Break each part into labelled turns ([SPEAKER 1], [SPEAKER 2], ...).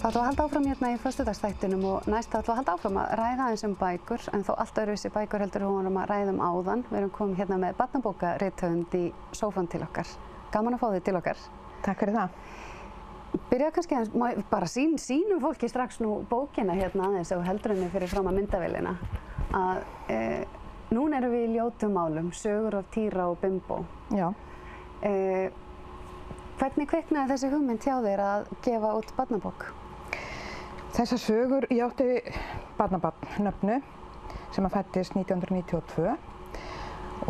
[SPEAKER 1] Það ætlum að halda áfram hérna í föstudagsþættinum og næst ætlum að halda áfram að ræða aðeins bækur, en þó allt öðruvísi bækur heldur við vorum að ræða áðan. Við erum komin hérna með barnabókarithöfund í sófann til okkar. Gaman að fá þig til okkar.
[SPEAKER 2] Takk fyrir það.
[SPEAKER 1] Byrjaðu kannski aðeins, bara sýnum fólki strax nú bókina hérna aðeins og heldur henni fyrir fram að myndavélina. Núna erum við í ljótum málum, sögur af Týra og Bimbo.
[SPEAKER 2] Já.
[SPEAKER 1] Hvernig kviknaði þessi hugmynd hjá þér að gefa út barnabók?
[SPEAKER 2] Þessar sögur, ég átti barnabarn Nöfnu sem að fæddist 1992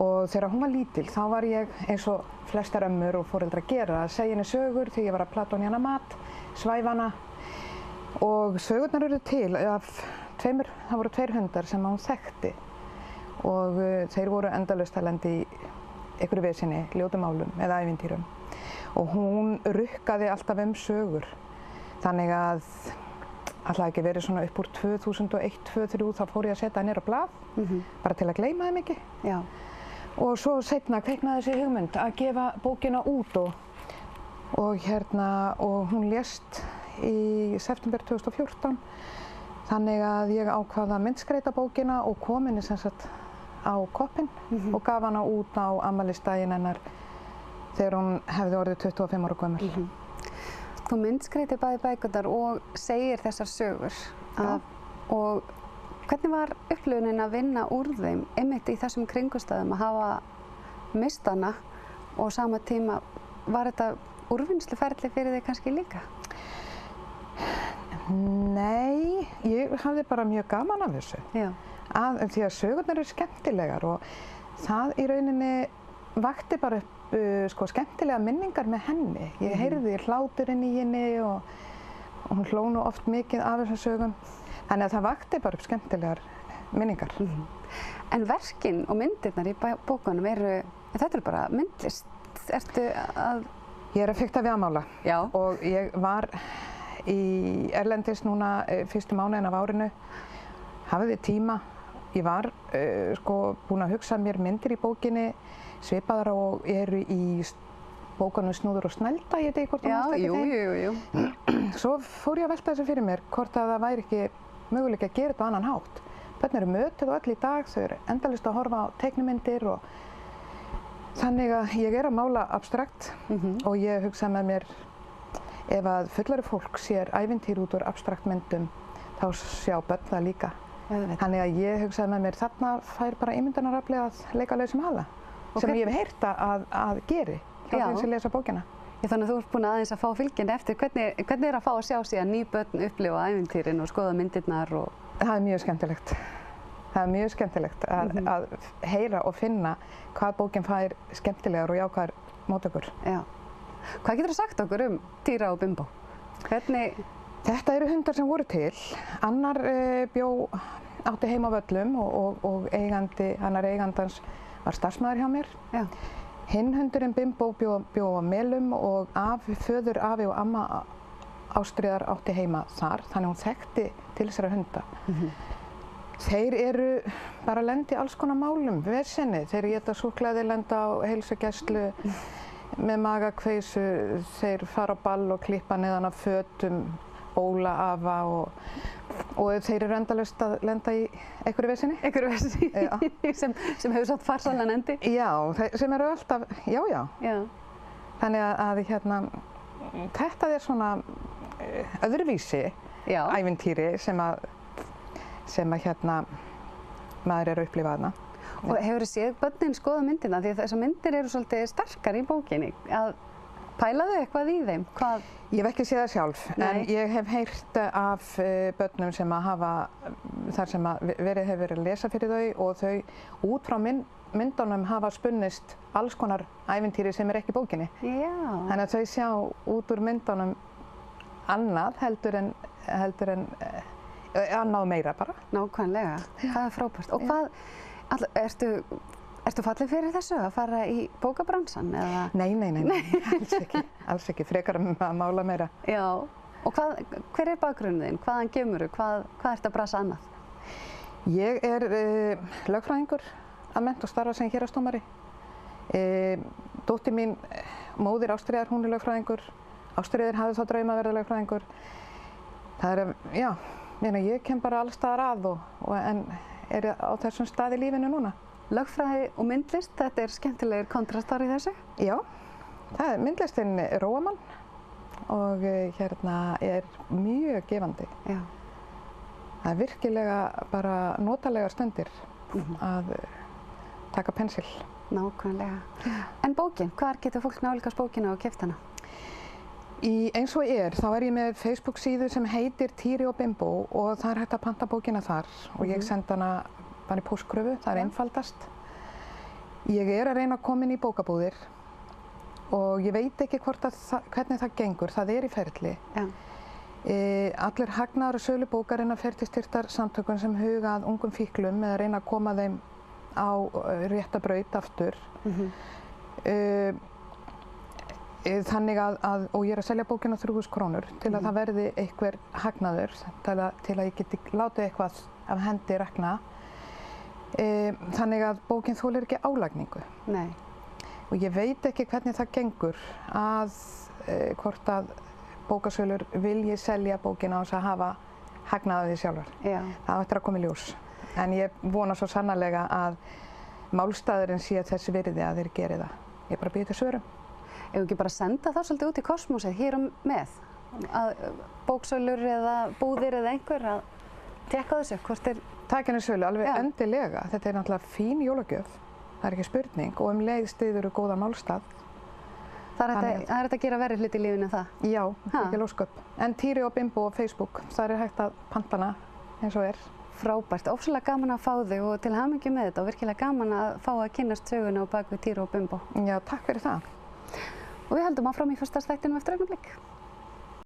[SPEAKER 2] og þegar hún var lítil þá var ég eins og flestar ömmur og foreldrar gera að segja henni sögur því ég var að plata hana mat, svæfa hana og sögurnar eru til af það voru 2 hundar sem hún þekkti og þeir voru endalaust að lenda í einhverju vesinni, ljótum málum eða ævintýrum og hún rukkaði alltaf sögur þannig að alltaf ekki verið svona upp úr 2001-2003 þá fór ég að setja henni á blað bara til að gleyma þeim ekki.
[SPEAKER 1] Já.
[SPEAKER 2] Og svo seinna kviknaði þessi hugmynd að gefa bókina út og hún lést í september 2014 þannig að ég ákvað að myndskreita bókina og kom henni sem sagt á koppinn og gaf hana út á afmælisdaginn hennar þegar hún hefði orðið 25 ára gömul.
[SPEAKER 1] Þú myndskreitir bæði bækurnar og segir þessar sögur og hvernig var upplifunin að vinna úr þeim einmitt í þessum kringumstæðum að hafa misst hana og á sama tíma var þetta úrvinnsluferli fyrir þig kannski líka?
[SPEAKER 2] Nei, ég hafði bara mjög gaman af þessu.
[SPEAKER 1] Já.
[SPEAKER 2] Því að sögurnar eru skemmtilegar og það í rauninni vakti bara upp skemmtilega minningar með henni. Ég heyrði hláturinn í henni og hún hló nú oft mikið af þessum sögum. Þannig að það vakti bara upp skemmtilegar minningar.
[SPEAKER 1] En verkin og myndirnar í bókunum þetta eru bara myndlist. Ertu að...
[SPEAKER 2] Ég er að fikta við að mála.
[SPEAKER 1] Já.
[SPEAKER 2] Og ég var í erlendis núna fyrstu mánuðin af árinu. Hafði tíma. Ég var búin að hugsa mér myndir í bókinni svipaðar og eru í bókunum Snúður og Snælda, ég veit ekki hvort þú manst ekki þeim.
[SPEAKER 1] Jú.
[SPEAKER 2] Svo fór ég að velta þessu fyrir mér hvort að það væri ekki möguleika að gera þetta á annan hátt. Börn eru mötuð og öll í dag, þau eru endalaust að horfa á teiknimyndir og þannig að ég er að mála abstrakt og ég hugsa með mér ef að fullari fólk sér ævintýr út úr abstraktmyndum þá sjá börn það líka. Þannig að ég hugsaði með mér þarna fær bara ímyndunaraflið að leika lausum hala sem ég hef heyrt að geri hjá þeim sem lesa bókina.
[SPEAKER 1] Þannig að þú ert búin aðeins að fá fylginn eftir. Hvernig er að fá að sjá síðan ný börn upplifa ævintýrin og skoða myndirnar?
[SPEAKER 2] Það er mjög skemmtilegt. Það er mjög skemmtilegt að heyra og finna hvað bókin fær skemmtilegar og jákvæðar móttökur. Já.
[SPEAKER 1] Hvað geturðu sagt okkur um Týra og Bimbo?
[SPEAKER 2] Þetta eru hundar sem voru til. Annar átti heima á Völlum og annar eigandans var starfsmaður hjá mér.
[SPEAKER 1] Já.
[SPEAKER 2] Hinn hundurinn Bimbo bjó á Melum og föður, afi og amma Ástríðar átti heima þar, þannig hún þekkti til þessara hunda. Þeir eru bara að lenda í alls konar málum, vesenni. Þeir éta súkkulaði, lenda á heilsugæslu með magakveisu, þeir fara á ball og klippa neðan af fötum, bóla afa og þeir eru endalaust að lenda í einhverju vesinni.
[SPEAKER 1] Einhverju vesinni sem hefur satt farsalan endi?
[SPEAKER 2] Já, sem eru alltaf, já. Þannig að þetta er svona öðruvísi ævintýri sem að maður er að upplifa þarna.
[SPEAKER 1] Og hefurðu séð börnin skoða myndina því að þessar myndir eru svolítið sterkar í bókinni? Pælaðu eitthvað í þeim?
[SPEAKER 2] Ég hef ekki séð það sjálf, en ég hef heyrt af börnum sem að hafa þar sem að hefur verið að lesa fyrir þau og þau út frá myndunum hafa spunnist alls konar ævintýri sem er ekki í bókinni.
[SPEAKER 1] Já.
[SPEAKER 2] Þannig að þau sjá út úr myndunum annað heldur en annað meira bara.
[SPEAKER 1] Nákvæmlega, það er frábært. Og ertu fallið fyrir þessu að fara í bókabransan eða?
[SPEAKER 2] Nei, alls ekki, frekar að mála meira.
[SPEAKER 1] Já, og hver er bakgrunnið þinn? Hvaðan kemurðu? Hvað ertu að brasa annað?
[SPEAKER 2] Ég er lögfræðingur að mennt og starfa sem héraðsdómari. Dóttir mín, móðir Ástríðar, hún er lögfræðingur. Ástríður hafði þá drauma að verða lögfræðingur. Það já, ég kem bara alls staðar að en er á þessum stað í lífinu núna.
[SPEAKER 1] Lögfræði og myndlist, þetta er skemmtilegir kontrastar í þessu?
[SPEAKER 2] Já, myndlistin róar mann og er mjög gefandi.
[SPEAKER 1] Já.
[SPEAKER 2] Það er virkilega bara notalega stundir að taka pensil.
[SPEAKER 1] Nákvæmlega. En bókin, hvar getur fólk nálgast bókina og keypt hana?
[SPEAKER 2] Eins og þá er ég með Facebook síðu sem heitir Týri og Bimbo og það er hægt að panta bókina þar og ég senda hana bara í póstkröfu, það er einfaldast. Ég er að reyna að koma inn í bókabúðir og ég veit ekki hvernig það gengur, það er í ferli.
[SPEAKER 1] Já.
[SPEAKER 2] Allir hagnaður og sölu bókarinnar fer til styrktarsamtökum sem huga að ungum fíklum eða reyna að koma þeim á rétta braut aftur. Þannig og ég er að selja bókina 3.000 krónur til að það verði einhver hagnaður til að ég geti látið eitthvað af hendi rekna. Þannig að bókin þolir ekki álagningu.
[SPEAKER 1] Nei. Og
[SPEAKER 2] ég veit ekki hvernig það gengur hvort að bókasölur vilji selja bókina á þess að hafa hagnaði því sjálfur.
[SPEAKER 1] Já.
[SPEAKER 2] Það á eftir að koma í ljós. En ég vona svo sannarlega að málstaðurinn sé þessi virði að þeir geri það. Ég bara býð til svörum.
[SPEAKER 1] Ef ekki bara senda það svolítið út í kosmosið hér með? Að bóksölur eða búðir eða einhver að tekka þessu? Hvort
[SPEAKER 2] Takinni sölu, alveg endilega. Þetta er náttúrulega fín jólagjöf. Það er ekki spurning og leið styður góðan málstað.
[SPEAKER 1] Það er hægt að gera verri hluti í lífinu en það?
[SPEAKER 2] Já, ekki lósköp. En Týri og Bimbo á Facebook, það er hægt að panta hana eins og er.
[SPEAKER 1] Frábært, ofsalega gaman að fá þig og til hamingju með þetta og virkilega gaman að fá að kynnast söguna á bak við Týri og Bimbo.
[SPEAKER 2] Já, takk fyrir það.
[SPEAKER 1] Og við höldum áfram í fyrsta þættinum eftir augnablik.